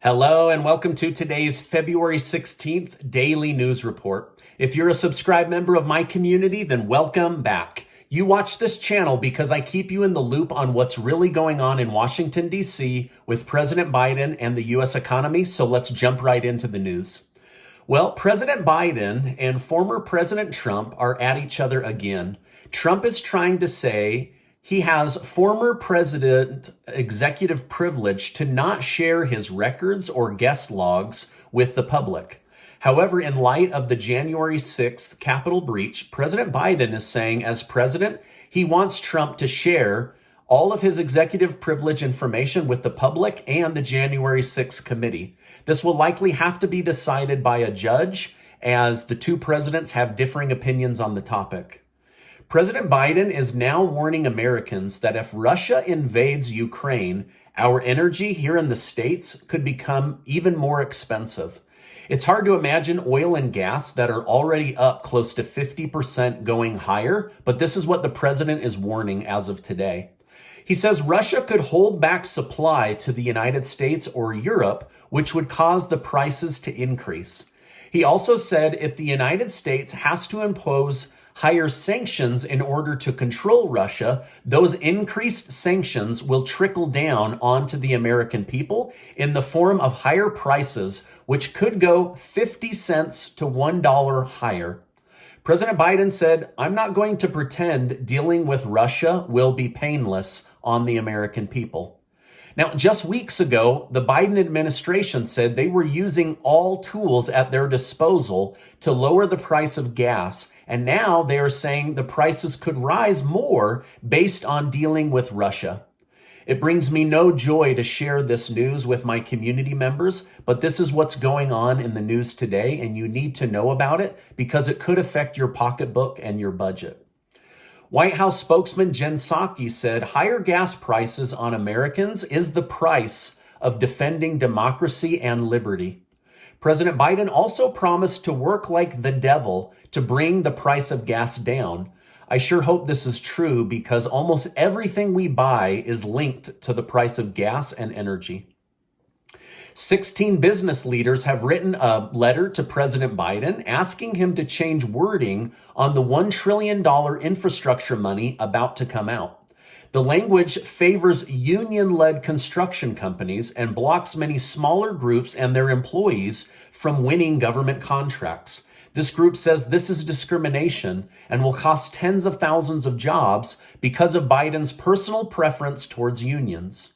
Hello and welcome to today's February 16th Daily News Report. If you're a subscribed member of my community, then welcome back. You watch this channel because I keep you in the loop on what's really going on in Washington, D.C. with President Biden and the U.S. economy, so let's jump right into the news. Well, President Biden and former President Trump are at each other again. Trump is trying to say he has former president executive privilege to not share his records or guest logs with the public. However, in light of the January 6th Capitol breach, President Biden is saying as president, he wants Trump to share all of his executive privilege information with the public and the January 6th committee. This will likely have to be decided by a judge as the two presidents have differing opinions on the topic. President Biden is now warning Americans that if Russia invades Ukraine, our energy here in the States could become even more expensive. It's hard to imagine oil and gas that are already up close to 50% going higher, but this is what the president is warning as of today. He says Russia could hold back supply to the United States or Europe, which would cause the prices to increase. He also said if the United States has to impose higher sanctions in order to control Russia, those increased sanctions will trickle down onto the American people in the form of higher prices, which could go 50 cents to $1 higher. President Biden said, "I'm not going to pretend dealing with Russia will be painless on the American people." Now, just weeks ago, the Biden administration said they were using all tools at their disposal to lower the price of gas. And now they are saying the prices could rise more based on dealing with Russia. It brings me no joy to share this news with my community members, but this is what's going on in the news today, and you need to know about it because it could affect your pocketbook and your budget. White House spokesman Jen Psaki said higher gas prices on Americans is the price of defending democracy and liberty. President Biden also promised to work like the devil to bring the price of gas down. I sure hope this is true because almost everything we buy is linked to the price of gas and energy. 16 business leaders have written a letter to President Biden asking him to change wording on the $1 trillion infrastructure money about to come out. The language favors union-led construction companies and blocks many smaller groups and their employees from winning government contracts. This group says this is discrimination and will cost tens of thousands of jobs because of Biden's personal preference towards unions.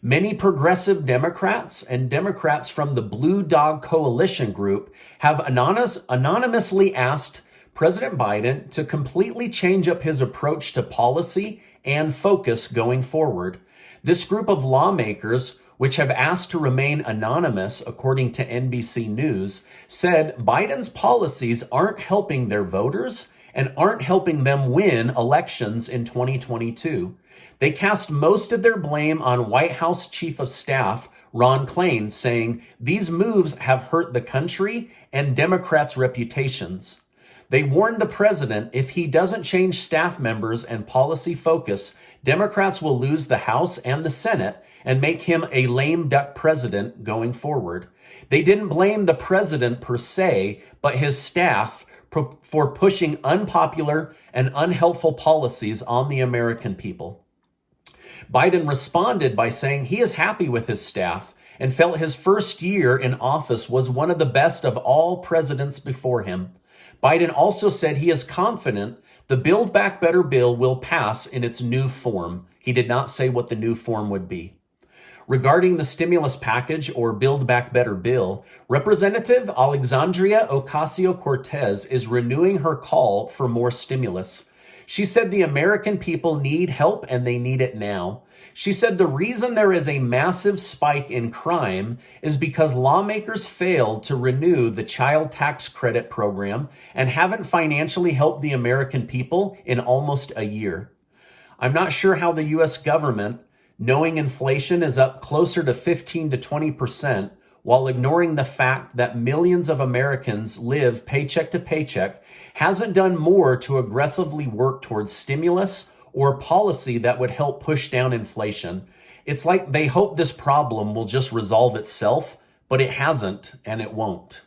Many progressive Democrats and Democrats from the Blue Dog Coalition group have anonymously asked President Biden to completely change up his approach to policy and focus going forward. This group of lawmakers, which have asked to remain anonymous, according to NBC News, said Biden's policies aren't helping their voters and aren't helping them win elections in 2022. They cast most of their blame on White House Chief of Staff Ron Klain, saying these moves have hurt the country and Democrats' reputations. They warned the president if he doesn't change staff members and policy focus, Democrats will lose the House and the Senate and make him a lame duck president going forward. They didn't blame the president per se, but his staff for pushing unpopular and unhelpful policies on the American people. Biden responded by saying he is happy with his staff and felt his first year in office was one of the best of all presidents before him. Biden also said he is confident the Build Back Better bill will pass in its new form. He did not say what the new form would be. Regarding the stimulus package or Build Back Better bill, Representative Alexandria Ocasio-Cortez is renewing her call for more stimulus. She said the American people need help and they need it now. She said the reason there is a massive spike in crime is because lawmakers failed to renew the child tax credit program and haven't financially helped the American people in almost a year. I'm not sure how the U.S. government, knowing inflation is up closer to 15 to 20%, while ignoring the fact that millions of Americans live paycheck to paycheck, hasn't done more to aggressively work towards stimulus or policy that would help push down inflation. It's like they hope this problem will just resolve itself, but it hasn't and it won't.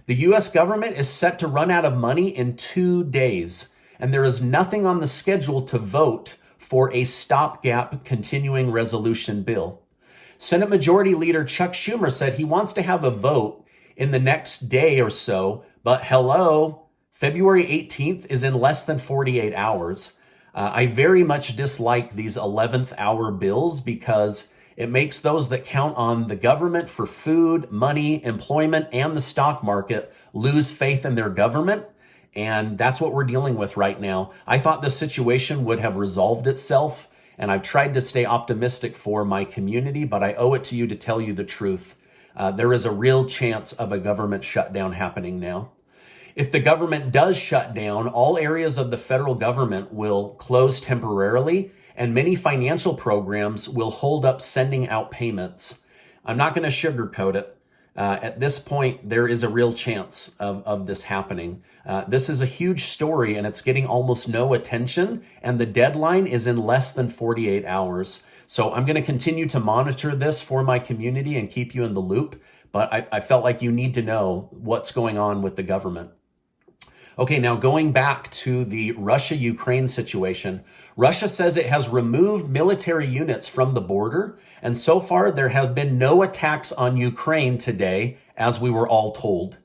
The US government is set to run out of money in 2 days, and there is nothing on the schedule to vote for a stopgap continuing resolution bill. Senate Majority Leader Chuck Schumer said he wants to have a vote in the next day or so, but hello, February 18th is in less than 48 hours. I very much dislike these 11th hour bills because it makes those that count on the government for food, money, employment, and the stock market lose faith in their government. And that's what we're dealing with right now. I thought this situation would have resolved itself, and I've tried to stay optimistic for my community, but I owe it to you to tell you the truth. There is a real chance of a government shutdown happening now. If the government does shut down, all areas of the federal government will close temporarily, and many financial programs will hold up sending out payments. I'm not going to sugarcoat it. At this point, there is a real chance of this happening. This is a huge story, and it's getting almost no attention, and the deadline is in less than 48 hours. So I'm going to continue to monitor this for my community and keep you in the loop, but I felt like you need to know what's going on with the government. Okay, now going back to the Russia-Ukraine situation, Russia says it has removed military units from the border, and so far there have been no attacks on Ukraine today, as we were all told.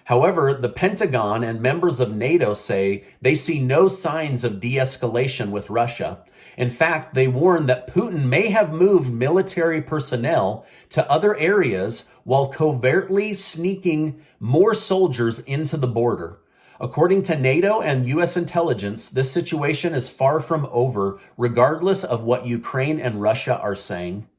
However, the Pentagon and members of NATO say they see no signs of de-escalation with Russia. In fact, they warn that Putin may have moved military personnel to other areas while covertly sneaking more soldiers into the border. According to NATO and U.S. intelligence, this situation is far from over, regardless of what Ukraine and Russia are saying.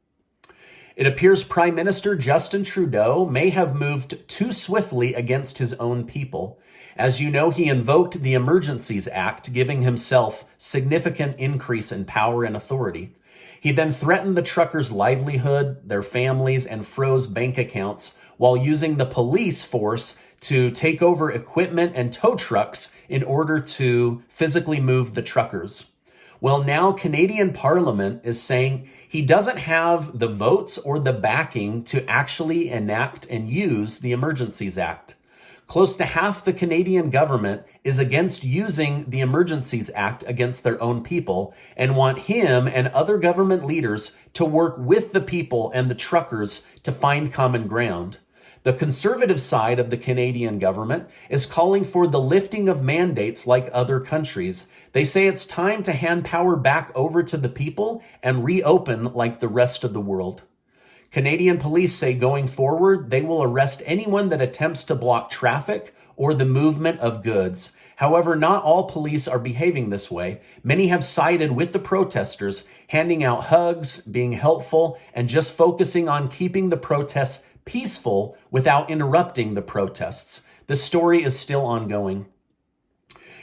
It appears Prime Minister Justin Trudeau may have moved too swiftly against his own people. As you know, he invoked the Emergencies Act, giving himself significant increase in power and authority. He then threatened the truckers' livelihood, their families, and froze bank accounts while using the police force to take over equipment and tow trucks in order to physically move the truckers. Well, now Canadian Parliament is saying he doesn't have the votes or the backing to actually enact and use the Emergencies Act. Close to half the Canadian government is against using the Emergencies Act against their own people and want him and other government leaders to work with the people and the truckers to find common ground. The conservative side of the Canadian government is calling for the lifting of mandates like other countries. They say it's time to hand power back over to the people and reopen like the rest of the world. Canadian police say going forward, they will arrest anyone that attempts to block traffic or the movement of goods. However, not all police are behaving this way. Many have sided with the protesters, handing out hugs, being helpful, and just focusing on keeping the protests peaceful without interrupting the protests. The story is still ongoing.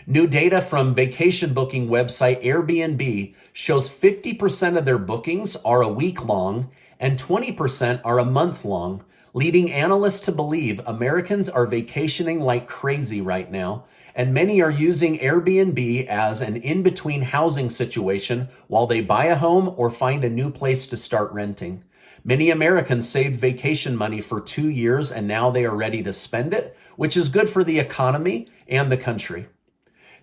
New data from vacation booking website Airbnb shows 50% of their bookings are a week long and 20% are a month long, leading analysts to believe Americans are vacationing like crazy right now, and many are using Airbnb as an in-between housing situation while they buy a home or find a new place to start renting. Many Americans saved vacation money for 2 years and now they are ready to spend it, which is good for the economy and the country.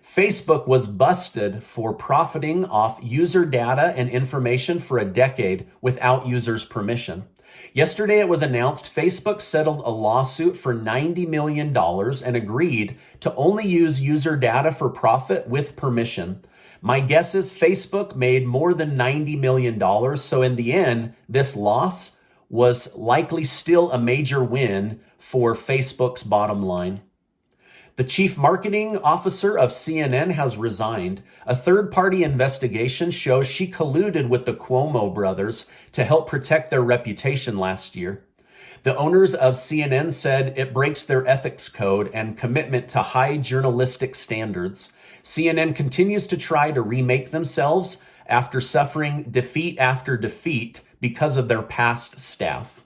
Facebook was busted for profiting off user data and information for a decade without users' permission. Yesterday, it was announced Facebook settled a lawsuit for $90 million and agreed to only use user data for profit with permission. My guess is Facebook made more than $90 million, so in the end, this loss was likely still a major win for Facebook's bottom line. The chief marketing officer of CNN has resigned. A third-party investigation shows she colluded with the Cuomo brothers to help protect their reputation last year. The owners of CNN said it breaks their ethics code and commitment to high journalistic standards. CNN continues to try to remake themselves after suffering defeat after defeat because of their past staff.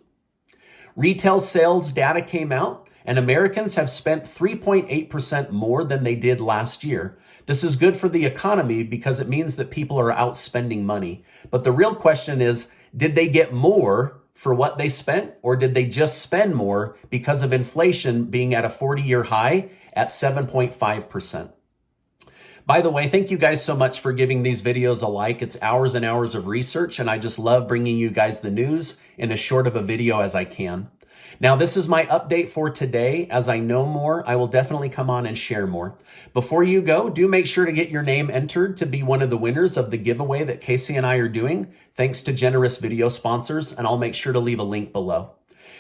Retail sales data came out, and Americans have spent 3.8% more than they did last year. This is good for the economy because it means that people are out spending money. But the real question is Did they get more for what they spent, or did they just spend more because of inflation being at a 40-year high at 7.5%? By the way, thank you guys so much for giving these videos a like. It's hours and hours of research, and I just love bringing you guys the news in as short of a video as I can. Now, this is my update for today. As I know more, I will definitely come on and share more. Before you go, do make sure to get your name entered to be one of the winners of the giveaway that Casey and I are doing, thanks to generous video sponsors, and I'll make sure to leave a link below.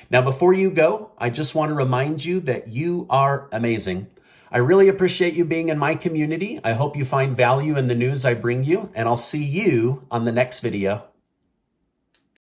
Now, before you go, I just want to remind you that you are amazing. I really appreciate you being in my community. I hope you find value in the news I bring you, and I'll see you on the next video.